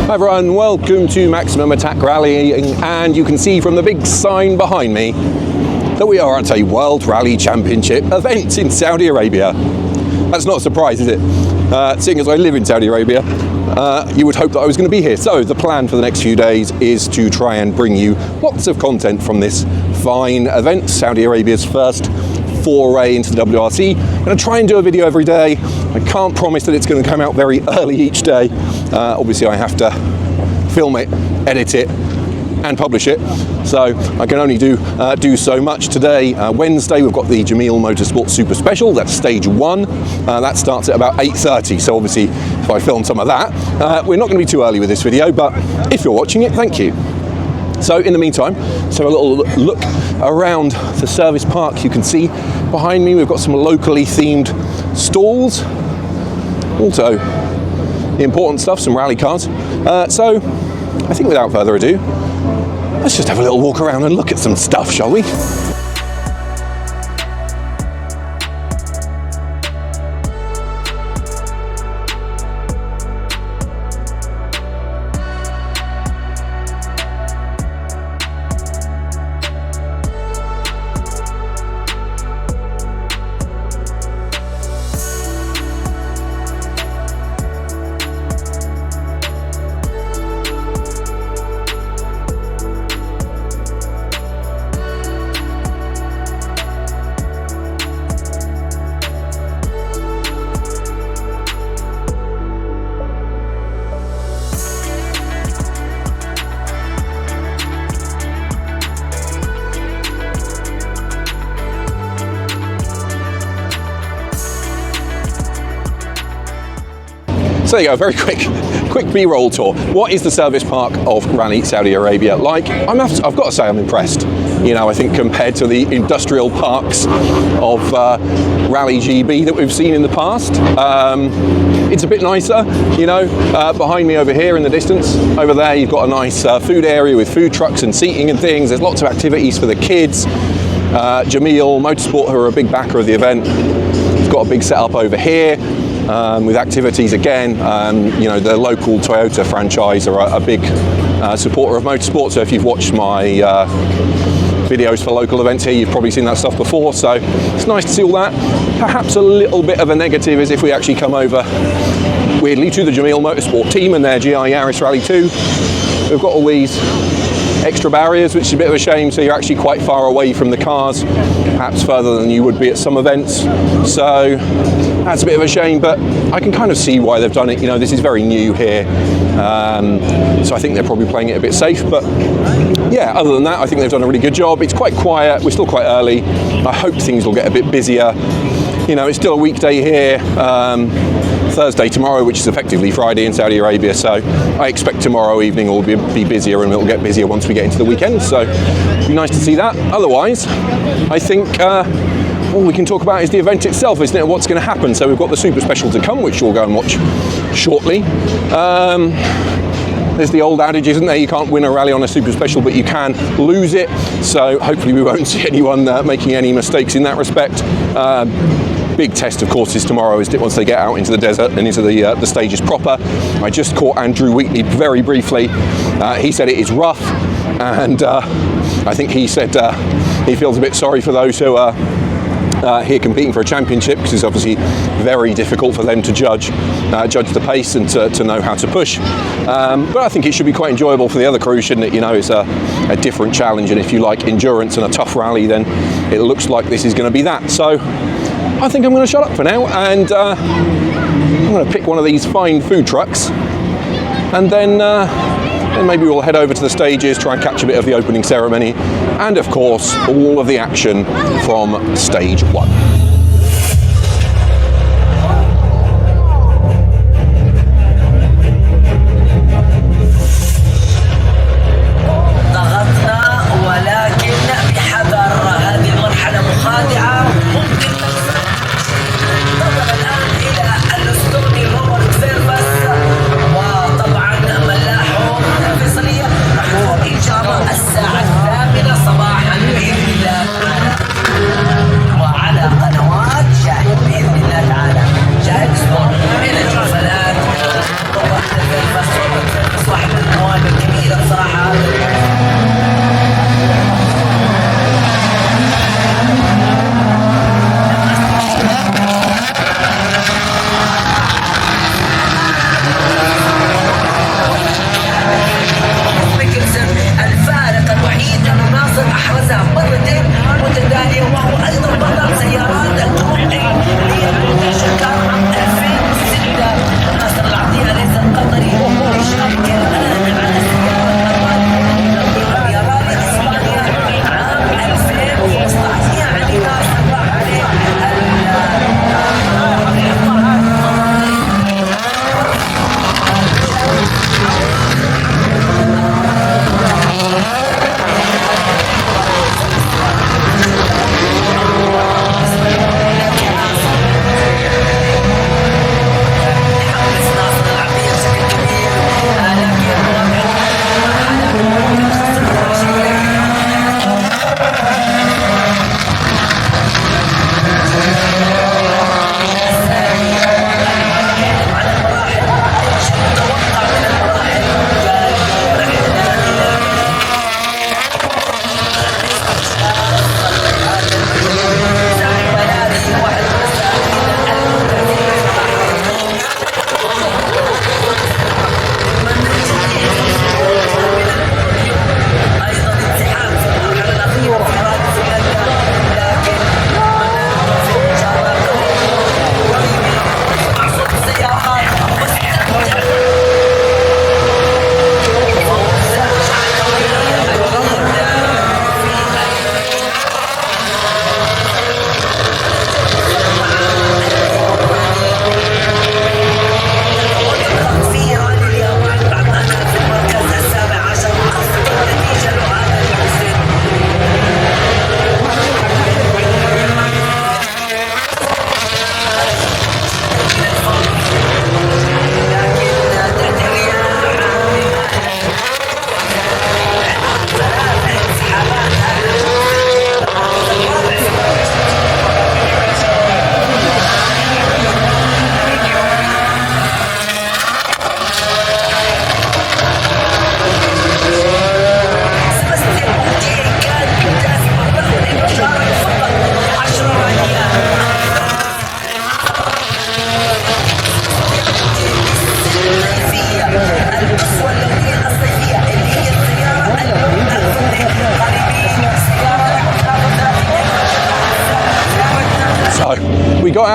Hi everyone, welcome to Maximum Attack Rallying, and you can see from the big sign behind me that we are at a World Rally Championship event in Saudi Arabia. That's not a surprise, is it? Seeing as I live in Saudi Arabia, you would hope that I was going to be here. So the plan for the next few days is to try and bring you lots of content from this fine event, Saudi Arabia's first foray into the WRC. I'm going to try and do a video every day. I can't promise that it's going to come out very early each day. Obviously I have to film it, edit it and publish it, so I can only do so much. Today, Wednesday, we've got the Jameel Motorsport Super Special. That's stage 1. That starts at about 8:30, so obviously if I film some of that, we're not going to be too early with this video, but if you're watching it, thank you. So in the meantime, let's have a little look around the service park. You can see behind me we've got some locally themed stalls, also the important stuff, some rally cars. So I think without further ado, let's just have a little walk around and look at some stuff, shall we? So there you go, very quick B-roll tour. What is the service park of Rally Saudi Arabia like? I've got to say I'm impressed. You know, I think compared to the industrial parks of Rally GB that we've seen in the past, it's a bit nicer. You know, behind me over here in the distance, over there you've got a nice food area with food trucks and seating and things. There's lots of activities for the kids. Jameel Motorsport, who are a big backer of the event, has got a big setup over here. With activities again. You know, the local Toyota franchise are a big supporter of motorsport, so if you've watched my videos for local events here, you've probably seen that stuff before, so it's nice to see all that. Perhaps a little bit of a negative is if we actually come over, weirdly, to the Jameel Motorsport team and their GI Yaris Rally 2, we've got all these extra barriers, which is a bit of a shame, so you're actually quite far away from the cars, perhaps further than you would be at some events, so that's a bit of a shame, but I can kind of see why they've done it. You know, this is very new here, so I think they're probably playing it a bit safe, but yeah, other than that, I think they've done a really good job. It's quite quiet, we're still quite early. I hope things will get a bit busier. You know, it's still a weekday here, Thursday tomorrow, which is effectively Friday in Saudi Arabia, so I expect tomorrow evening will be busier, and it'll get busier once we get into the weekend, so it'll be nice to see that. Otherwise, I think all we can talk about is the event itself, isn't it? What's going to happen. So we've got the Super Special to come, which we'll go and watch shortly. There's the old adage, isn't there? You can't win a rally on a Super Special, but you can lose it. So hopefully we won't see anyone making any mistakes in that respect. Big test, of course, is tomorrow, is once they get out into the desert and into the stages proper. I just caught Andrew Wheatley very briefly. He said it is rough, and I think he said he feels a bit sorry for those who are here competing for a championship, because it's obviously very difficult for them to judge the pace and to know how to push. But I think it should be quite enjoyable for the other crew, shouldn't it? You know, it's a different challenge, and if you like endurance and a tough rally, then it looks like this is going to be that. So I think I'm going to shut up for now, and I'm going to pick one of these fine food trucks, and then maybe we'll head over to the stages, try and catch a bit of the opening ceremony, and of course all of the action from stage 1. الساعة 8 صباحا بإذن الله تعالى وعلى قناة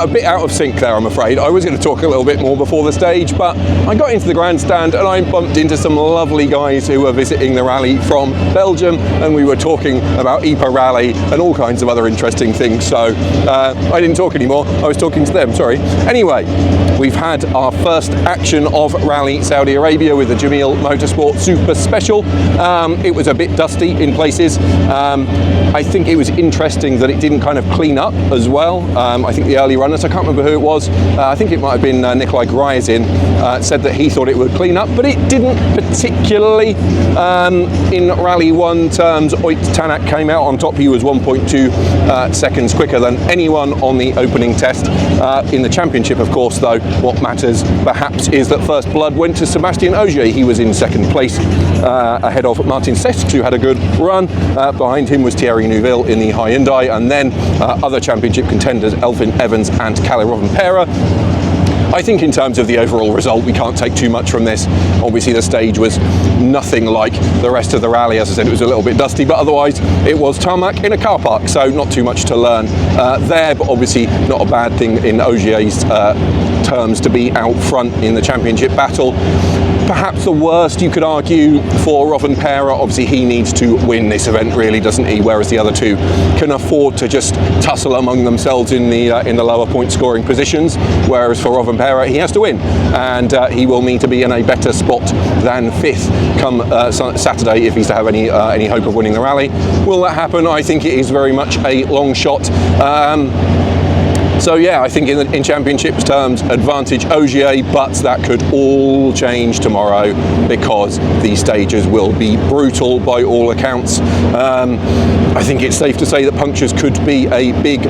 a bit out of sync there, I'm afraid. I was going to talk a little bit more before the stage, but I got into the grandstand and I bumped into some lovely guys who were visiting the rally from Belgium, and we were talking about IPA Rally and all kinds of other interesting things. So I didn't talk anymore. I was talking to them, sorry. Anyway, we've had our first action of Rally Saudi Arabia with the Jamil Motorsport Super Special. It was a bit dusty in places. I think it was interesting that it didn't kind of clean up as well. I think the early runners, I can't remember who it was, I think it might have been Nikolai Gryazin, said that he thought it would clean up, but it didn't particularly. In Rally 1 terms, Oyt Tanak came out on top. He was 1.2 seconds quicker than anyone on the opening test. In the championship, of course, though, what matters perhaps is that first blood went to Sebastian Ogier. He was in second place ahead of Martin Sesks, who had a good run. Behind him was Thierry Neuville in the Hyundai, and then other championship contenders Elfyn Evans and Kalle Rovanperä. I think in terms of the overall result, we can't take too much from this. Obviously the stage was nothing like the rest of the rally. As I said, it was a little bit dusty, but otherwise it was tarmac in a car park, so not too much to learn there, but obviously not a bad thing in Ogier's terms to be out front in the championship battle. Perhaps the worst, you could argue, for Rovanperä. Obviously he needs to win this event, really, doesn't he? Whereas the other two can afford to just tussle among themselves in the lower point scoring positions. Whereas for Rovanperä, he has to win, and he will need to be in a better spot than 5th come Saturday if he's to have any hope of winning the rally. Will that happen? I think it is very much a long shot. So yeah, I think in championships terms, advantage Ogier, but that could all change tomorrow because these stages will be brutal by all accounts. I think it's safe to say that punctures could be a big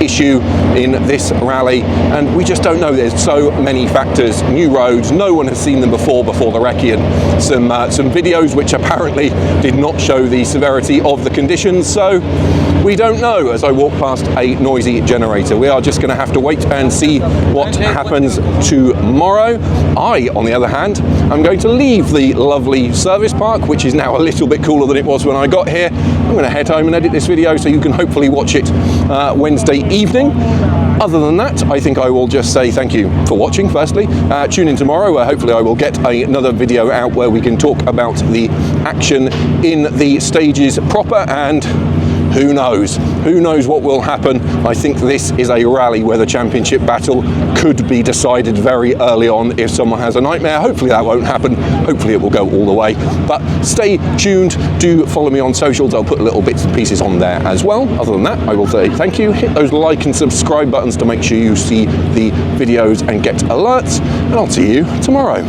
issue in this rally, and we just don't know. There's so many factors, new roads, no one has seen them before the recce, and some videos which apparently did not show the severity of the conditions, so we don't know. As I walk past a noisy generator, we are just going to have to wait and see what happens tomorrow. I, on the other hand, I'm going to leave the lovely service park, which is now a little bit cooler than it was when I got here. I'm going to head home and edit this video so you can hopefully watch it Wednesday evening. Other than that, I think I will just say thank you for watching, firstly. Tune in tomorrow where hopefully I will get another video out where we can talk about the action in the stages proper, and who knows what will happen. I think this is a rally where the championship battle could be decided very early on if someone has a nightmare. Hopefully that won't happen. Hopefully it will go all the way. But stay tuned. Do follow me on socials. I'll put little bits and pieces on there as well. Other than that, I will say thank you. Hit those like and subscribe buttons to make sure you see the videos and get alerts. And I'll see you tomorrow.